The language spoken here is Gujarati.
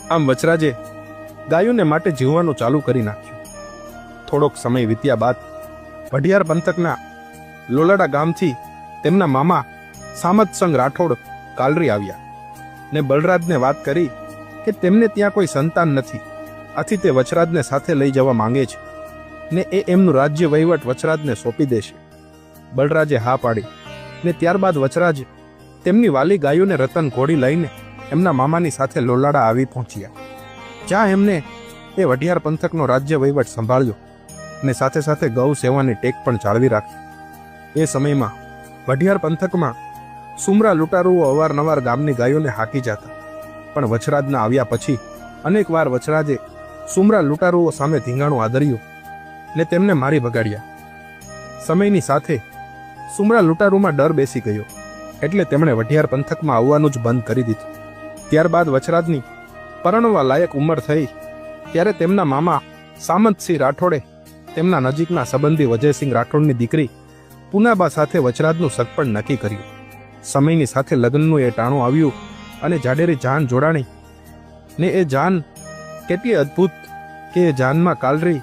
આમ વચરાજે ગાયોને માટે જીવવાનું ચાલુ કરી નાખ્યું. થોડોક સમય વીત્યા બાદ વઢિયાર પંથકના લોલાડા ગામથી તેમના મામા સામતસંગ રાઠોડ કાલરી આવ્યા ને બલરાજને વાત કરી કે તેમને ત્યાં કોઈ સંતાન નથી, આથી તે વચરાજને સાથે લઈ જવા માંગે છે ને એ એમનું રાજ્ય વહીવટ વચરાજને સોંપી દેશે. બલરાજે હા પાડી ને ત્યારબાદ વચરાજ તેમની વાલી ગાયોને રતન ઘોડી લઈને એમના મામાની સાથે લોલાડા આવી પહોંચ્યા, જ્યાં એમને એ વઢિયાર પંથકનો રાજ્ય વહીવટ સંભાળ્યો અને સાથે સાથે ગૌ સેવાની ટેક પણ જાળવી રાખી. એ સમયમાં વઢિયાર પંથકમાં સુમરા લૂંટારુઓ અવારનવાર ગામની ગાયોને હાકી જતા, પણ વચરાજના આવ્યા પછી અનેક વાર વચરાજે સુમરા લૂંટારુઓ સામે ધીંગાણું આદર્યું ને તેમને મારી ભગાડ્યા. સમયની સાથે સુમરા લૂંટારુમાં ડર બેસી ગયો એટલે તેમણે વઢિયાર પંથકમાં આવવાનું જ બંધ કરી દીધું. ત્યારબાદ વચરાજની પરણવા લાયક ઉંમર થઈ ત્યારે તેમના મામા સામંતસિંહ રાઠોડે તેમના નજીકના સંબંધી વજયસિંહ રાઠોડની દીકરી પૂનાબા સાથે વચરાજનું સગપણ નક્કી કર્યું. સમયની સાથે લગ્નનું એ ટાણું આવ્યું અને જાડેરી જાન જોડાણી ને એ જાન કેટલી અદ્ભુત કે એ જાનમાં કાલરી